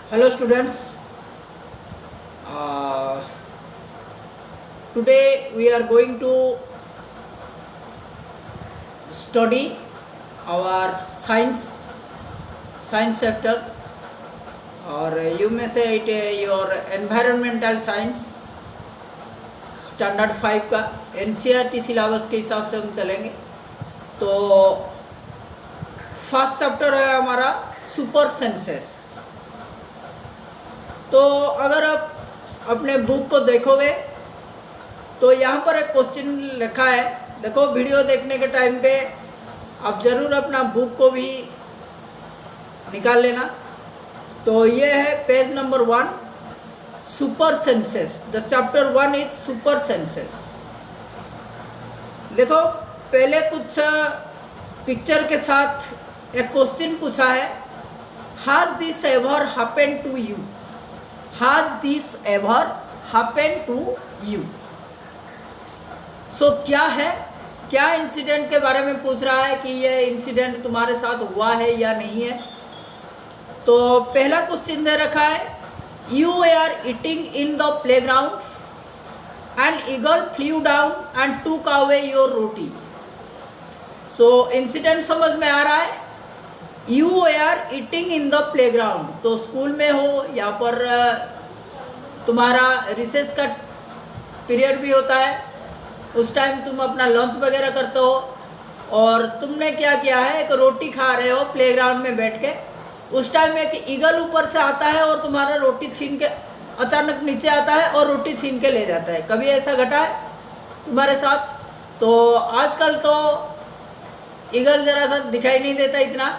Hello students, today we are going to study our science chapter, or you may say it your environmental science standard 5 का NCERT syllabus के हिसाब से हम चलेंगे। तो first chapter है हमारा सुपर सेंसेस। तो अगर आप अपने बुक को देखोगे तो यहाँ पर एक क्वेश्चन लिखा है। देखो, वीडियो देखने के टाइम पे आप ज़रूर अपना बुक को भी निकाल लेना। तो ये है page number 1, super senses. The chapter 1 is super senses. देखो, पहले कुछ पिक्चर के साथ एक क्वेश्चन पूछा है, has this ever happened to you? Has this ever happened to you? So क्या है, क्या इंसिडेंट के बारे में पूछ रहा है कि ये इंसिडेंट तुम्हारे साथ हुआ है या नहीं है। तो पहला क्वेश्चन दे रखा है, You were eating in the playground. An eagle flew down and took away your roti. So incident समझ में आ रहा है। You were eating in the playground. तो स्कूल में हो, यहाँ पर तुम्हारा रिसेस का पीरियड भी होता है, उस टाइम तुम अपना लंच वगैरह करते हो और तुमने क्या किया है, एक रोटी खा रहे हो प्लेग्राउंड में बैठ के। उस टाइम में एक ईगल ऊपर से आता है और तुम्हारा रोटी छीन के अचानक नीचे आता है और रोटी छीन के ले जाता है। कभी ऐसा घटा है तुम्हारे साथ? तो आजकल तो ईगल जरा सा दिखाई नहीं देता इतना,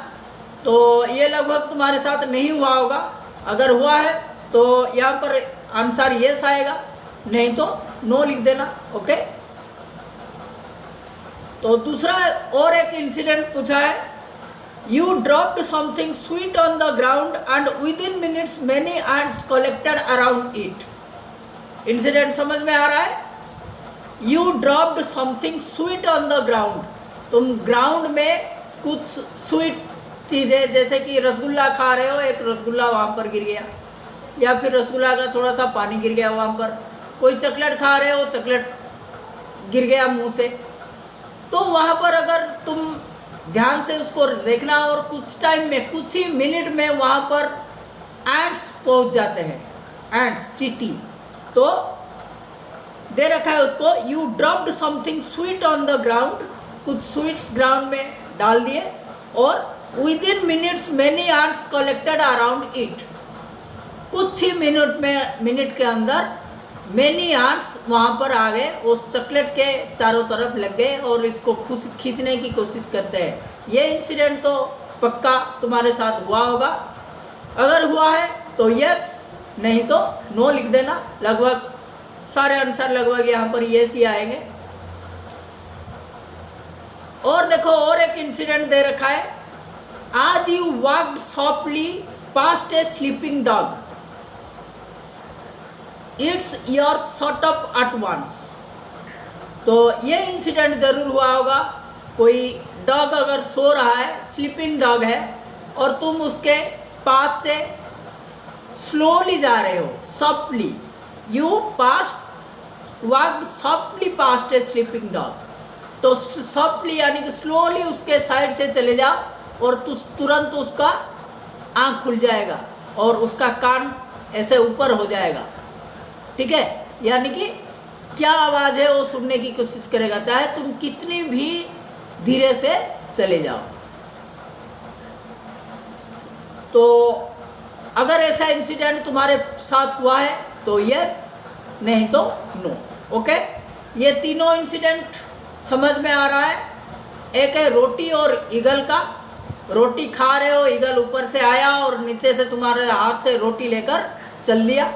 तो ये लगभग तुम्हारे साथ नहीं हुआ होगा। अगर हुआ है तो यहाँ पर आंसर यस आएगा, नहीं तो नो लिख देना। ओके। तो दूसरा और एक इंसिडेंट पूछा है, You dropped something sweet on the ground and within minutes many ants collected around it. Incident समझ में आ रहा है? You dropped something sweet on the ground. तुम ग्राउंड में कुछ स्वीट चीज़ें जैसे कि रसगुल्ला खा रहे हो, एक रसगुल्ला वहाँ पर गिर गया, या फिर रसगुल्ला का थोड़ा सा पानी गिर गया वहाँ पर। कोई चॉकलेट खा रहे हो, चॉकलेट गिर गया मुंह से। तो वहाँ पर अगर तुम ध्यान से उसको देखना और कुछ टाइम में, कुछ ही मिनट में वहाँ पर एंट्स पहुँच जाते हैं। एंट्स, चींटी। तो दे रखा है उसको, you dropped something sweet on the ground. कुछ स्वीट्स ग्राउंड में डाल दिए और with in minutes many ants collected around it. कुछ ही मिनट के अंदर मेनी आंट्स वहाँ पर आ गए, उस चॉकलेट के चारों तरफ लग गए और इसको खींचने की कोशिश करते हैं। ये इंसिडेंट तो पक्का तुम्हारे साथ हुआ होगा। अगर हुआ है तो यस, नहीं तो नो लिख देना। लगभग सारे आंसर लगभग यहाँ पर यस ही आएंगे। और देखो, और एक इंसिडेंट दे रखा है, आज you walked softly past a sleeping dog, it's your shut up at once. तो ये इंसिडेंट ज़रूर हुआ होगा। कोई डॉग अगर सो रहा है, स्लीपिंग डॉग है, और तुम उसके पास से स्लोली जा रहे हो, softly. You walked softly past a sleeping dog. तो सॉफ्टली यानी कि स्लोली उसके साइड से चले जाओ और तुरंत उसका आँख खुल जाएगा और उसका कान ऐसे ऊपर हो जाएगा। ठीक है, यानी कि क्या आवाज़ है वो सुनने की कोशिश करेगा, चाहे तुम कितनी भी धीरे से चले जाओ। तो अगर ऐसा इंसिडेंट तुम्हारे साथ हुआ है तो यस, नहीं तो नो। ओके। ये तीनों इंसिडेंट समझ में आ रहा है। एक है रोटी और ईगल का। रोटी खा रहे हो, ईगल ऊपर से आया और नीचे से तुम्हारे हाथ से रोटी लेकर चल दिया,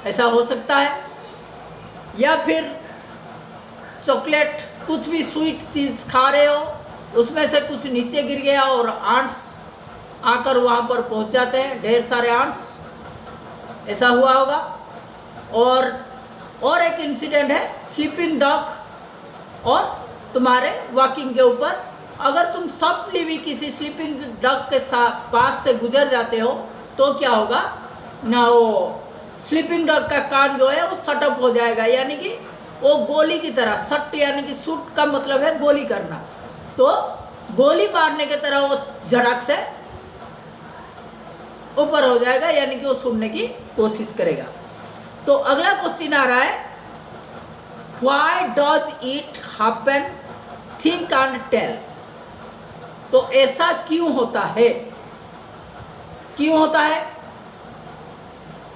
ऐसा हो सकता है। या फिर चॉकलेट, कुछ भी स्वीट चीज़ खा रहे हो, उसमें से कुछ नीचे गिर गया और आंट्स आकर वहाँ पर पहुँच जाते हैं, ढेर सारे आंट्स, ऐसा हुआ होगा। और एक इंसिडेंट है स्लीपिंग डॉग और तुम्हारे वॉकिंग के ऊपर। अगर तुम सॉफ्टली भी किसी स्लीपिंग डॉग के पास से गुजर जाते हो तो क्या होगा, ना वो स्लीपिंग डॉग का कान जो है वो सटअप हो जाएगा, यानी कि वो गोली की तरह, सट यानी कि शूट का मतलब है गोली करना, तो गोली मारने की तरह वो झड़क से ऊपर हो जाएगा, यानी कि वो सुनने की कोशिश करेगा। तो अगला क्वेश्चन आ रहा है, why does it happen, think and tell. तो ऐसा क्यों होता है, क्यों होता है?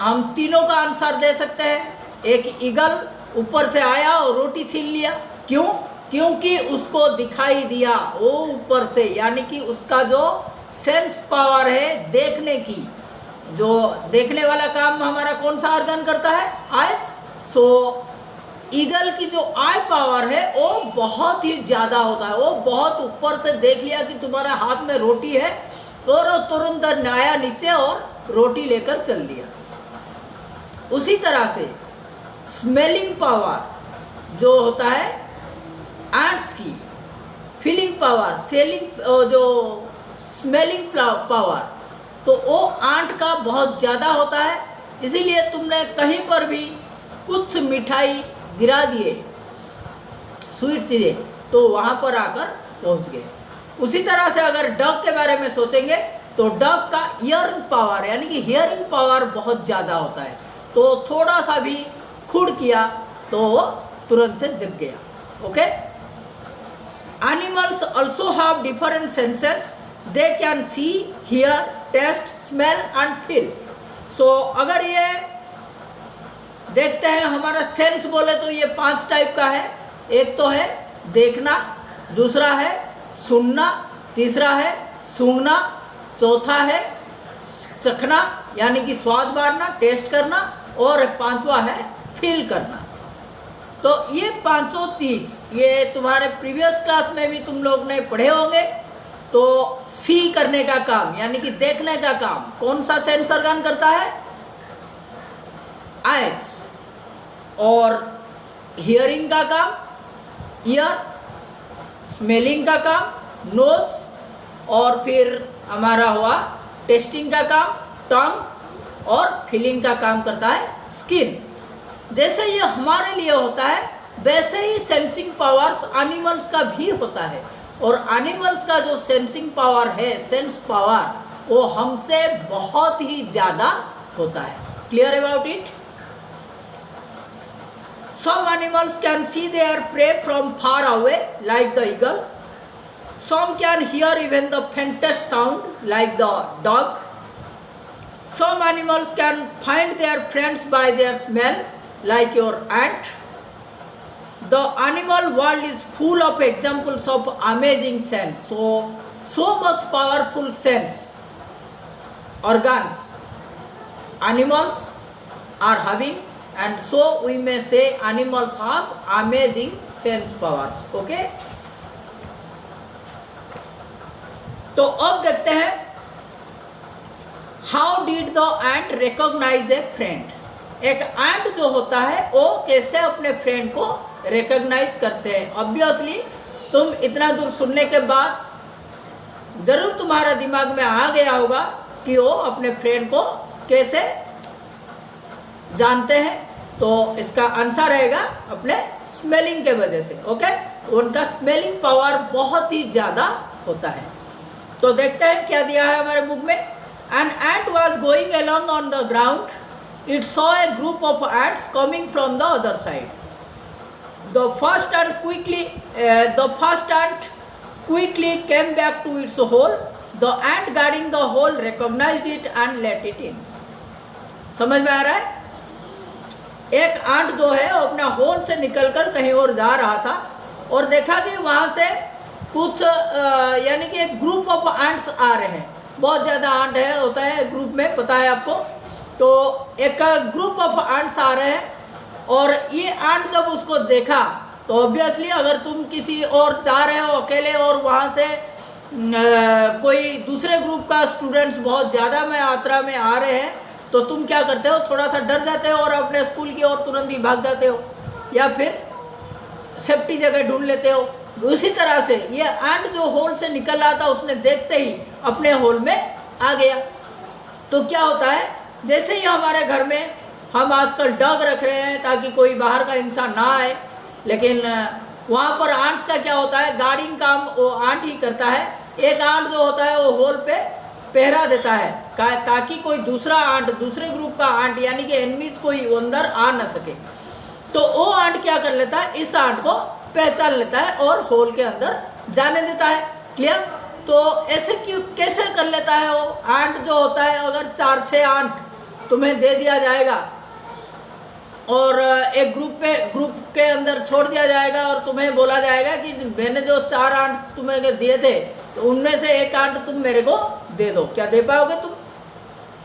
हम तीनों का आंसर दे सकते हैं। एक ईगल ऊपर से आया और रोटी छीन लिया, क्यों? क्योंकि उसको दिखाई दिया वो ऊपर से, यानी कि उसका जो सेंस पावर है देखने की, जो देखने वाला काम हमारा कौन सा ऑर्गन करता है? आइज। सो ईगल की जो आई पावर है वो बहुत ही ज़्यादा होता है, वो बहुत ऊपर से देख लिया कि तुम्हारा हाथ में रोटी है और वो तुरंत आया नीचे और रोटी लेकर चल दिया। उसी तरह से स्मेलिंग पावर जो होता है एंट्स की, फीलिंग पावर, जो स्मेलिंग पावर, तो वो आंट का बहुत ज़्यादा होता है। इसीलिए तुमने कहीं पर भी कुछ मिठाई गिरा दिए, स्वीट चीज़ें, तो वहाँ पर आकर पहुँच गए। उसी तरह से अगर डग के बारे में सोचेंगे तो डग का ईयरिंग पावर यानी कि हियरिंग पावर बहुत ज़्यादा होता है, तो थोड़ा सा भी खुड़ किया तो वो तुरंत से जग गया। Okay. Animals also have different senses, they can see, hear, taste, smell and feel. So अगर ये देखते हैं हमारा सेंस बोले तो ये 5 टाइप का है। एक तो है देखना, दूसरा है सुनना, तीसरा है सूंघना, चौथा है चखना यानी कि स्वाद बारना, टेस्ट करना, और 5वां है फील करना। तो ये 5 चीज़ ये तुम्हारे प्रीवियस क्लास में भी तुम लोग ने पढ़े होंगे। तो सी करने का काम यानी कि देखने का काम कौन सा सेंस ऑर्गन करता है? आइज। और हियरिंग का काम ईयर, स्मेलिंग का काम नोज, और फिर हमारा हुआ टेस्टिंग का काम टंग, और फीलिंग का काम करता है स्किन। जैसे ये हमारे लिए होता है वैसे ही सेंसिंग पावर्स एनिमल्स का भी होता है, और एनिमल्स का जो सेंसिंग पावर है, सेंस पावर, वो हमसे बहुत ही ज़्यादा होता है। Clear about it? Some animals can see their prey from far away like the eagle. Some can hear even the faintest sound like the dog. Some animals can find their friends by their smell like your ant. The animal world is full of examples of amazing sense. So much powerful sense organs animals are having, and so we may say animals have amazing sense powers. Okay? तो अब देखते हैं how did the ant recognise a friend. एक ant जो होता है वो कैसे अपने फ्रेंड को रिकॉग्नाइज करते हैं। ऑब्वियसली तुम इतना दूर सुनने के बाद जरूर तुम्हारा दिमाग में आ गया होगा कि वो अपने फ्रेंड को कैसे जानते हैं। तो इसका आंसर रहेगा अपने स्मेलिंग के वजह से। ओके, उनका स्मेलिंग पावर बहुत ही ज़्यादा होता है। तो देखते हैं क्या दिया है हमारे बुक में। An ant was going along on the ground, it saw a group of ants coming from the other side. The first ant quickly came back to its hole. The ant guarding the hole recognised it and let it in. समझ में आ रहा है? एक aunt जो है वो अपना whole से निकलकर कहीं और जा रहा था और देखा कि वहाँ से कुछ यानी कि एक ग्रुप ऑफ आंट्स आ रहे हैं। बहुत ज़्यादा आंट है होता है ग्रुप में, पता है आपको। तो एक ग्रुप ऑफ आंट्स आ रहे हैं और ये आंट जब उसको देखा तो ऑब्वियसली अगर तुम किसी और जा रहे हो अकेले और वहाँ से कोई दूसरे ग्रुप का स्टूडेंट्स बहुत ज़्यादा मात्रा में आ रहे हैं तो तुम क्या करते हो? थोड़ा सा डर जाते हो और अपने स्कूल की ओर तुरंत ही भाग जाते हो या फिर सेफ्टी जगह ढूंढ लेते हो। उसी तरह से ये एंट जो होल से निकल रहा था उसने देखते ही अपने होल में आ गया। तो क्या होता है जैसे ही हमारे घर में हम आजकल डग रख रहे हैं ताकि कोई बाहर का इंसान ना आए, लेकिन वहाँ पर आंट्स का क्या होता है, गार्डिंग काम वो आंट ही करता है। एक आंट जो होता है वो होल पे पहरा देता है ताकि कोई दूसरा आंट, दूसरे ग्रुप का आंट यानी कि एनिमीज कोई अंदर आ ना सके। तो वो आंट क्या कर लेता है, इस आंट को पहचान लेता है और होल के अंदर जाने देता है। क्लियर? तो ऐसे क्यों कैसे कर लेता है वो आंट जो होता है, अगर 4-6 आंट तुम्हें दे दिया जाएगा और एक ग्रुप के अंदर छोड़ दिया जाएगा और तुम्हें बोला जाएगा कि मैंने जो 4 आंट तुम्हें दिए थे तो उनमें से एक आंट तुम मेरे को दे दो, क्या दे पाओगे तुम?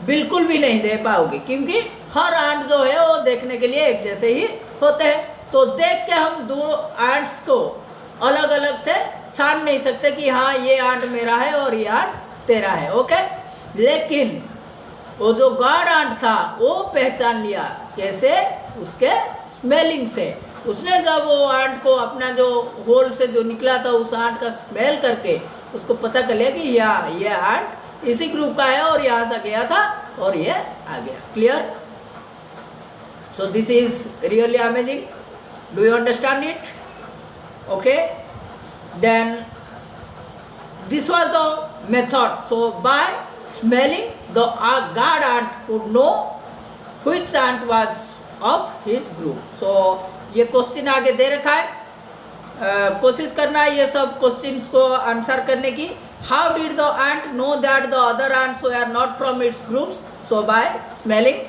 बिल्कुल भी नहीं दे पाओगे, क्योंकि हर आंट जो है वो देखने के लिए एक जैसे ही होते हैं। तो देख के हम दो आंट्स को अलग अलग से छान नहीं सकते कि हाँ ये आंट मेरा है और ये आंट तेरा है। ओके, लेकिन वो जो गार्ड आंट था वो पहचान लिया, कैसे? उसके स्मेलिंग से। उसने जब वो आंट को अपना जो होल से जो निकला था उस आंट का स्मेल करके उसको पता कर लिया कि ये आंट इसी ग्रुप का है और यहाँ से गया था और ये आ गया। Clear? So this is really amazing. Do you understand it? Okay, then this was the method. So by smelling, the guard ant would know which ant was of his group. So ये question आगे दे रखा है, कोशिश करना ये सब questions को answer करने की। How did the ant know that the other ants were not from its groups? So by smelling.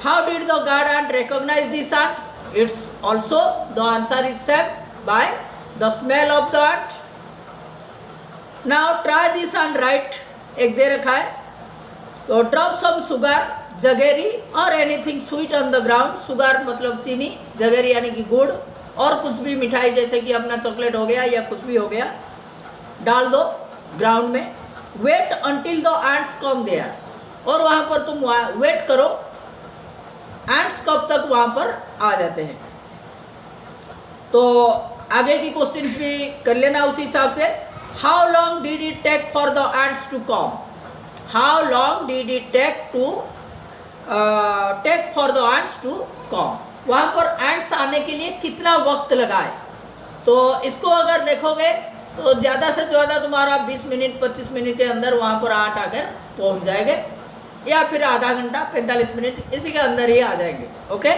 How did the guard ant recognize this ant? It's also the answer is same, by the smell of the ant. Now try this and write. एक दे रखा है, तो drop some sugar, जगेरी और anything sweet on the ground. Sugar मतलब चीनी, जगेरी यानी कि गुड़, और कुछ भी मिठाई जैसे कि अपना चॉकलेट हो गया या कुछ भी हो गया, डाल दो ग्राउंड में। Wait until the ants come there, और वहाँ पर तुम वेट करो, एंट्स कब तक वहाँ पर आ जाते हैं। तो आगे की क्वेश्चंस भी कर लेना उसी हिसाब से। How long did it take for the ants to come? How long did it take for the ants to come? वहाँ पर एंट्स आने के लिए कितना वक्त लगा है? तो इसको अगर देखोगे तो ज़्यादा से ज़्यादा तुम्हारा 20 मिनट 25 मिनट के अंदर वहाँ पर आंट आकर पहुँच जाएंगे, या फिर आधा घंटा 45 मिनट इसी के अंदर ही आ जाएंगे। Okay,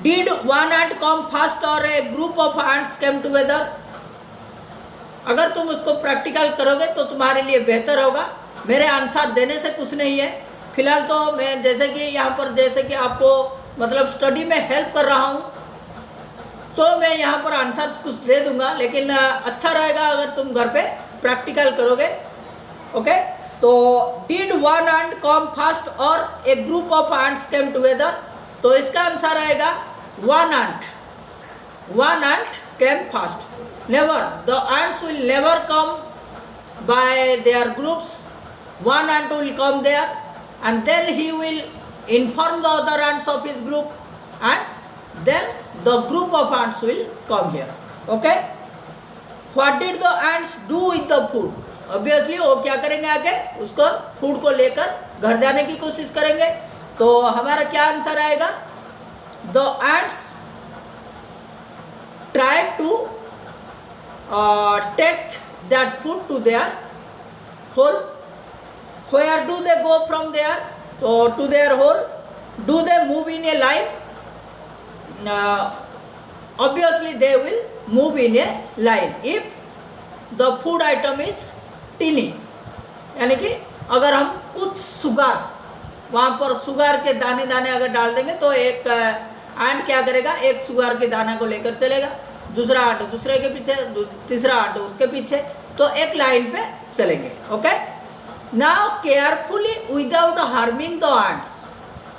did one ant come fast और a group of ants came together? अगर तुम उसको प्रैक्टिकल करोगे तो तुम्हारे लिए बेहतर होगा। मेरे आंसर देने से कुछ नहीं है फिलहाल, तो मैं जैसे कि यहाँ पर जैसे कि आपको मतलब स्टडी में हेल्प कर रहा हूँ तो मैं यहाँ पर आंसर्स कुछ दे दूंगा, लेकिन अच्छा रहेगा अगर तुम घर पे प्रैक्टिकल करोगे। ओके, तो did one ant come fast और a group of ants came together? तो इसका आंसर आएगा one ant came fast. Never, the ants will never come by their groups. One ant will come there and then he will inform the other ants of his group, and then the group of ants will come here. Okay, what did the ants do with the food? Obviously वो क्या करेंगे, आगे उसको food को लेकर घर जाने की कोशिश करेंगे। तो हमारा क्या आंसर आएगा? The ants try to take that food to their hole. Where do they go from there? So to their hole. Do they move in a line? Obviously they will move in a line if the food item is tiny. यानी कि अगर हम कुछ Sugars वहाँ पर sugar के दाने दाने अगर डाल देंगे तो एक आंट क्या करेगा, एक सुगार के दाना को लेकर चलेगा, दूसरा आंट दूसरे के पीछे, तीसरा आंट उसके पीछे, तो एक लाइन पे चलेंगे। Okay, now carefully without harming the ants.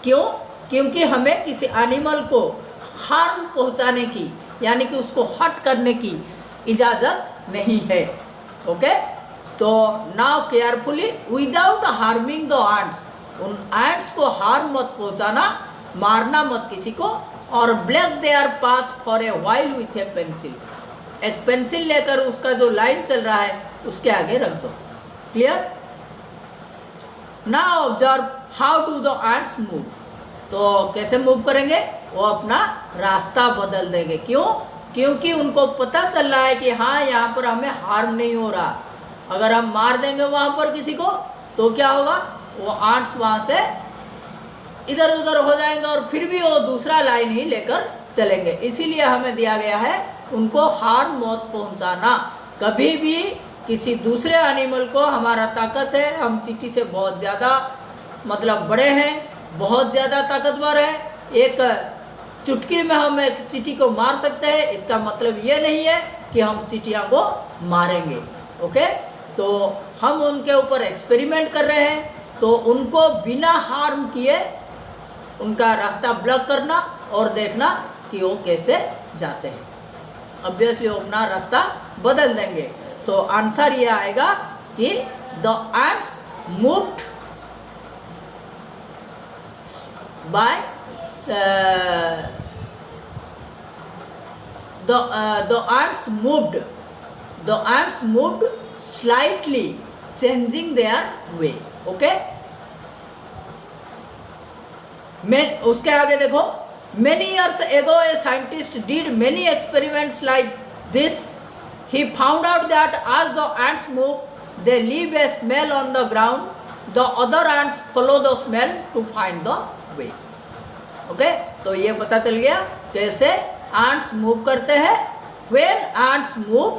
क्यों? क्योंकि हमें किसी एनिमल को हार्म पहुंचाने की यानी कि उसको हर्ट करने की इजाज़त नहीं है। ओके, तो now carefully without harming the ants, उन एंट्स को हार्म मत पहुंचाना, मारना मत किसी को, और black their path for a while with a pencil. एक पेंसिल लेकर उसका जो लाइन चल रहा है उसके आगे रख दो। Clear? Now observe how do the ants move. तो कैसे मूव करेंगे, वो अपना रास्ता बदल देंगे। क्यों? क्योंकि उनको पता चल रहा है कि हाँ यहाँ पर हमें हार्म नहीं हो रहा। अगर हम मार देंगे वहाँ पर किसी को तो क्या होगा, वो एंट्स वहाँ से इधर उधर हो जाएंगे और फिर भी वो दूसरा लाइन ही लेकर चलेंगे। इसीलिए हमें दिया गया है उनको हार्म मत पहुँचाना। कभी भी किसी दूसरे एनिमल को, हमारा ताकत है, हम चींटी से बहुत ज़्यादा मतलब बड़े हैं, बहुत ज़्यादा ताकतवर है, एक चुटकी में हम एक चींटी को मार सकते हैं। इसका मतलब ये नहीं है कि हम चींटियों को मारेंगे। ओके, तो हम उनके ऊपर एक्सपेरिमेंट कर रहे हैं, तो उनको बिना हार्म किए उनका रास्ता ब्लॉक करना और देखना कि वो कैसे जाते हैं। ऑब्वियसली वो अपना रास्ता बदल देंगे। सो आंसर ये आएगा कि the ants moved by the ants moved slightly changing their way. Okay, उसके आगे देखो, many years ago a scientist did many experiments like this. He found out that as the ants move, they leave a smell on the ground. The other ants follow the smell to find the way. Okay, तो ये पता चल गया कैसे ants move करते हैं। When ants move,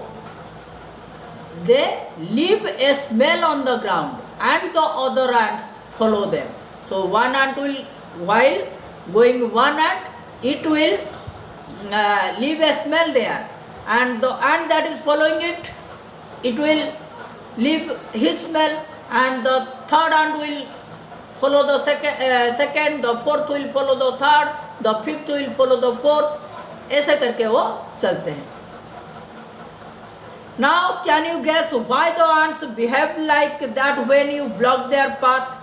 they leave a smell on the ground and the other ants follow them. So one ant will, while going one ant, it will leave a smell there, and the ant that is following it, it will leave his smell, and the third ant will follow the second, the fourth will follow the third, the fifth will follow the fourth. ऐसे करके वो चलते हैं। Now can you guess why the ants behave like that when you block their path?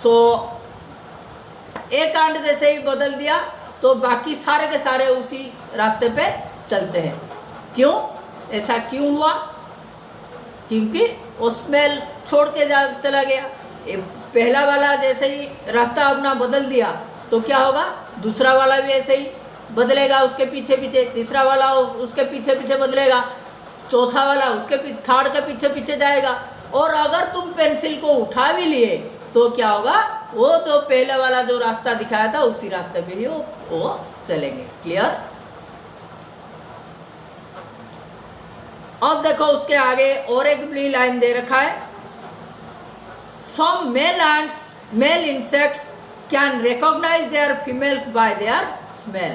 So एक aunt जैसे ही बदल दिया तो बाकी सारे के सारे उसी रास्ते पे चलते हैं। क्यों? ऐसा क्यों हुआ? क्योंकि वो स्मेल छोड़ के चला गया। पहला वाला जैसे ही रास्ता अपना बदल दिया तो क्या होगा, दूसरा वाला भी ऐसे ही बदलेगा उसके पीछे पीछे, तीसरा वाला उसके पीछे पीछे बदलेगा, चौथा वाला उसके थर्ड के पीछे पीछे जाएगा। और अगर तुम पेंसिल को उठा भी लिए तो क्या होगा, वो जो पहले वाला जो रास्ता दिखाया था उसी रास्ते पे ही वो चलेंगे। क्लियर? अब देखो उसके आगे और एक भी लाइन दे रखा है। Some male insects can recognize their females by their smell.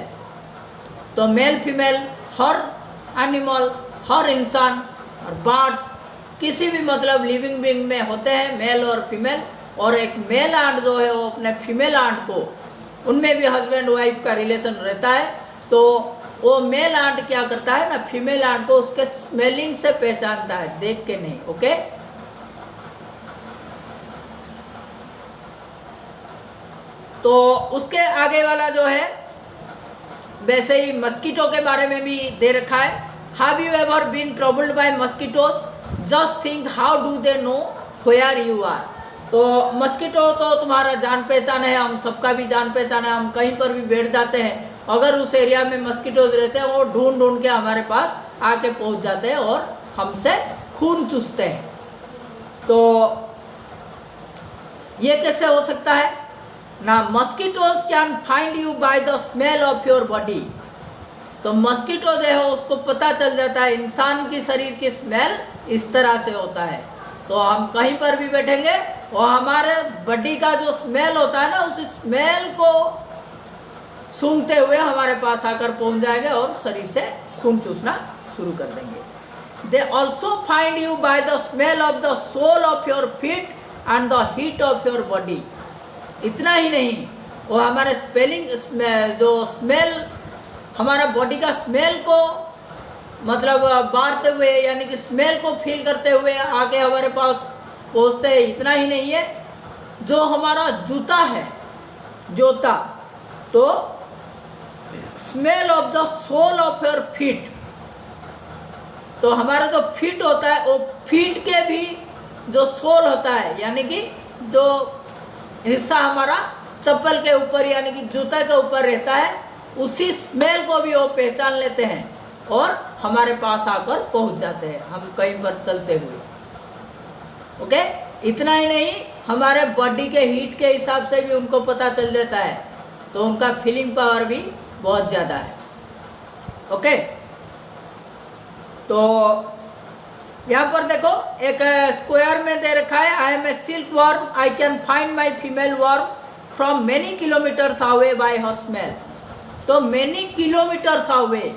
तो मेल फीमेल हर एनिमल, हर इंसान और बर्ड्स किसी भी मतलब लिविंग बीइंग में होते हैं मेल और फीमेल। और एक मेल आंट जो है वो अपने फीमेल आंट को, उनमें भी हस्बैंड वाइफ का रिलेशन रहता है, तो वो मेल आंट क्या करता है ना, फीमेल आंट को उसके स्मेलिंग से पहचानता है, देख के नहीं। ओके, तो उसके आगे वाला जो है वैसे ही मस्कीटो के बारे में भी दे रखा है। Have you ever been troubled by mosquitoes? Just think how do they know where you are. तो मस्कीटो तो तुम्हारा जान पहचान है, हम सबका भी जान पहचान है। हम कहीं पर भी बैठ जाते हैं, अगर उस एरिया में मस्कीटोज रहते हैं वो ढूंढ ढूंढ के हमारे पास आके पहुंच जाते हैं और हमसे खून चूसते हैं। तो ये कैसे हो सकता है ना? Mosquitoes can find you by the smell of your body. तो मस्कीटो जो है उसको पता चल जाता है इंसान की शरीर की स्मेल इस तरह से होता है। तो हम कहीं पर भी बैठेंगे और हमारे बॉडी का जो स्मेल होता है ना, उस स्मेल को सूंघते हुए हमारे पास आकर पहुंच जाएंगे और शरीर से खून चूसना शुरू कर देंगे। They also find you by the smell of the sole of your feet and the heat of your body. इतना ही नहीं, वो हमारे जो स्मेल, हमारा बॉडी का स्मेल को मतलब बारते हुए, यानी कि स्मेल को फील करते हुए आके हमारे पास पहुँचते हैं। इतना ही नहीं है, जो हमारा जूता है, जूता, तो smell of the sole of your feet, तो हमारा जो फीट होता है वो फीट के भी जो सोल होता है, यानी कि जो हिस्सा हमारा चप्पल के ऊपर यानी कि जूता के ऊपर रहता है, उसी स्मेल को भी वो पहचान लेते हैं और हमारे पास आकर पहुंच जाते हैं हम कहीं पर चलते हुए। ओके, इतना ही नहीं, हमारे बॉडी के हीट के हिसाब से भी उनको पता चल जाता है, तो उनका फीलिंग पावर भी बहुत ज़्यादा है। ओके, तो यहाँ पर देखो एक स्क्वायर में दे रखा है, I am a silk worm, I can find my female worm from many kilometres away by her smell. तो मेनी किलोमीटर्स अवे,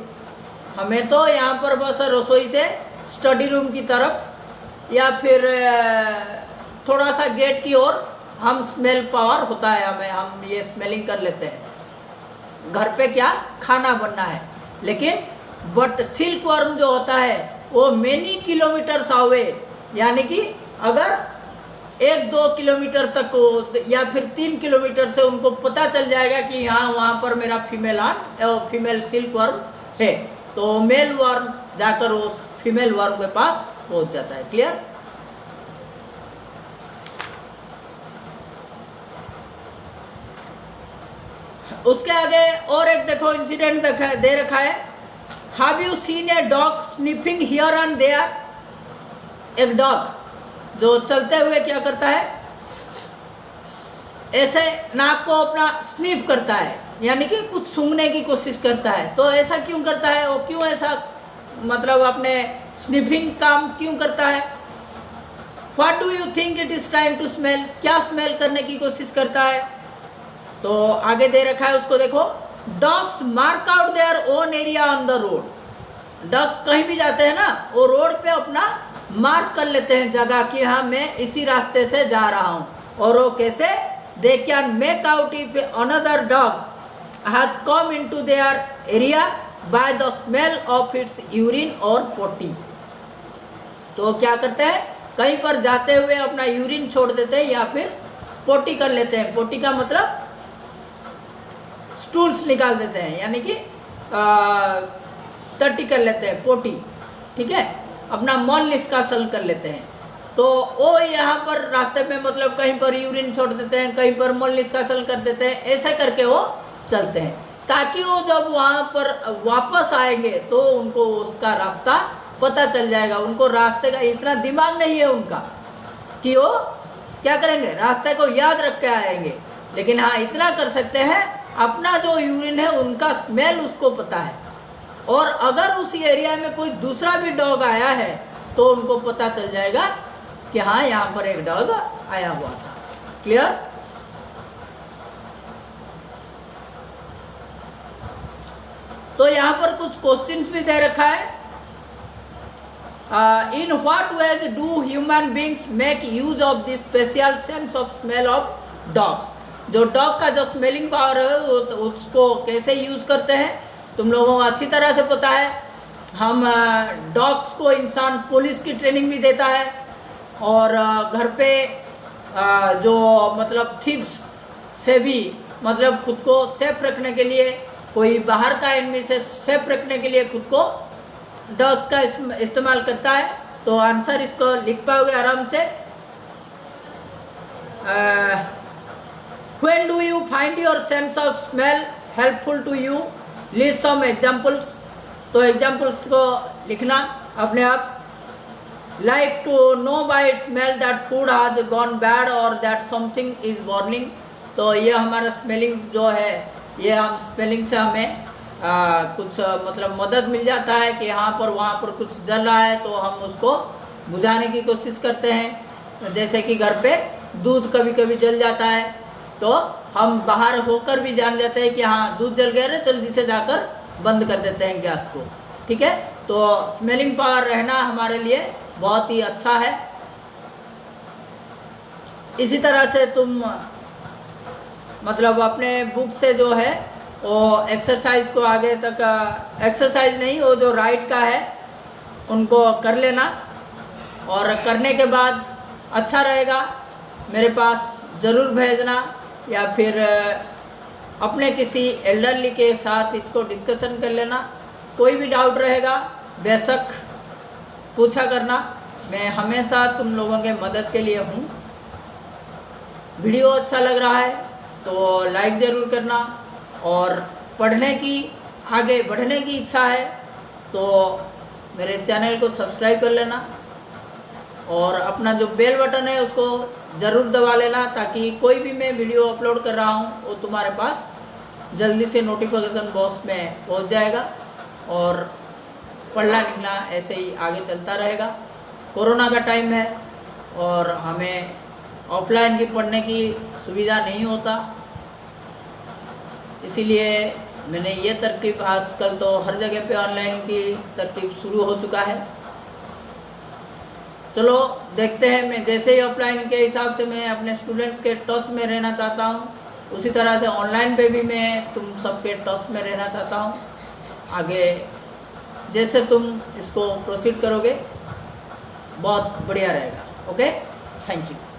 हमें तो यहाँ पर बस रसोई से स्टडी रूम की तरफ या फिर थोड़ा सा गेट की ओर हम स्मेल पावर होता है हमें, हम ये स्मेलिंग कर लेते हैं। घर पे क्या खाना बनना है, लेकिन बट सिल्क वर्म जो होता है वो मेनी किलोमीटर्स अवे, यानी कि अगर 1-2 किलोमीटर तक या फिर 3 किलोमीटर से उनको पता चल जाएगा कि यहाँ वहाँ पर मेरा फीमेल सिल्क वर्म है, तो मेल वर्म जाकर उस फीमेल वर्म के पास पहुँच जाता है। क्लियर? उसके आगे और एक देखो इंसिडेंट दे रखा है, have you seen a dog sniffing here and there. एक डॉग जो चलते हुए क्या करता है, ऐसे नाक को अपना स्निफ करता है, यानी कि कुछ सूंघने की कोशिश करता है। तो ऐसा क्यों करता है, वो क्यों ऐसा मतलब अपने स्निफिंग काम क्यों करता है? What do you think it is trying to smell, क्या स्मेल करने की कोशिश करता है? तो आगे दे रखा है उसको देखो, dogs mark out their own area on the road. Dogs कहीं भी जाते हैं ना, वो रोड पे अपना मार्क कर लेते हैं जगह कि हाँ मैं इसी रास्ते से जा रहा हूँ। और वो कैसे, they can make out if another dog has come into their area bye the smell of its urine और पोटी। तो क्या करते हैं, कहीं पर जाते हुए अपना यूरिन छोड़ देते हैं या फिर पोटी कर लेते हैं। पोटी का मतलब स्टूल्स निकाल देते हैं, यानी कि टट्टी कर लेते हैं, पोटी, ठीक है, अपना मल निष्कासन कर लेते हैं। तो वो यहाँ पर रास्ते में मतलब कहीं पर यूरिन छोड़ देते हैं, कहीं पर मल निष्कासन कर देते हैं, ऐसे करके वो चलते हैं, ताकि वो जब वहाँ पर वापस आएंगे तो उनको उसका रास्ता पता चल जाएगा। उनको रास्ते का इतना दिमाग नहीं है उनका कि वो क्या करेंगे, रास्ते को याद रख के आएंगे, लेकिन हाँ इतना कर सकते हैं, अपना जो यूरिन है उनका स्मेल उसको पता है। और अगर उसी एरिया में कोई दूसरा भी डॉग आया है तो उनको पता चल जाएगा कि हाँ यहाँ पर एक डॉग आया हुआ था। क्लियर? तो यहाँ पर कुछ क्वेश्चंस भी दे रखा है, in what ways do human beings make use of this special sense of smell of dogs. जो डॉग का जो स्मेलिंग पावर है उसको कैसे यूज़ करते हैं, तुम लोगों को अच्छी तरह से पता है। हम डॉग्स को इंसान पुलिस की ट्रेनिंग भी देता है, और घर पे जो मतलब थीव्स से भी मतलब खुद को सेफ रखने के लिए, कोई बाहर का एनिमी से सेफ रखने के लिए खुद को डॉग का इस्तेमाल करता है। तो आंसर इसको लिख पाओगे आराम से। When do you find your sense of smell helpful to you? List some examples. तो examples को लिखना अपने आप। Like to know by smell that food has gone bad or that something is burning. तो ये हमारा स्मेलिंग जो है, ये हम स्मेलिंग से हमें कुछ मतलब मदद मिल जाता है कि यहाँ पर वहाँ पर कुछ जल रहा है, तो हम उसको बुझाने की कोशिश करते हैं। जैसे कि घर पे दूध कभी कभी जल जाता है, तो हम बाहर होकर भी जान जाते हैं कि हाँ दूध जल गया है, जल्दी से जाकर बंद कर देते हैं गैस को। ठीक है, तो स्मेलिंग पावर रहना हमारे लिए बहुत ही अच्छा है। इसी तरह से तुम मतलब अपने बुक से जो है वो एक्सरसाइज को आगे तक, एक्सरसाइज नहीं, वो जो राइट का है उनको कर लेना, और करने के बाद अच्छा रहेगा मेरे पास ज़रूर भेजना, या फिर अपने किसी एल्डरली के साथ इसको डिस्कशन कर लेना। कोई भी डाउट रहेगा बेशक पूछा करना, मैं हमेशा तुम लोगों के मदद के लिए हूँ। वीडियो अच्छा लग रहा है तो लाइक ज़रूर करना, और पढ़ने की आगे बढ़ने की इच्छा है तो मेरे चैनल को सब्सक्राइब कर लेना, और अपना जो बेल बटन है उसको ज़रूर दबा लेना, ताकि कोई भी मैं वीडियो अपलोड कर रहा हूँ वो तुम्हारे पास जल्दी से नोटिफिकेशन बॉक्स में पहुँच जाएगा, और पढ़ना लिखना ऐसे ही आगे चलता रहेगा। कोरोना का टाइम है और हमें ऑफलाइन की पढ़ने की सुविधा नहीं होता, इसीलिए मैंने ये तरकीब, आजकल तो हर जगह पे ऑनलाइन की तरकीब शुरू हो चुका है। चलो देखते हैं, मैं जैसे ही ऑफलाइन के हिसाब से मैं अपने स्टूडेंट्स के टच में रहना चाहता हूँ, उसी तरह से ऑनलाइन पे भी मैं तुम सबके टच में रहना चाहता हूँ। आगे जैसे तुम इसको प्रोसीड करोगे बहुत बढ़िया रहेगा। Okay, thank you.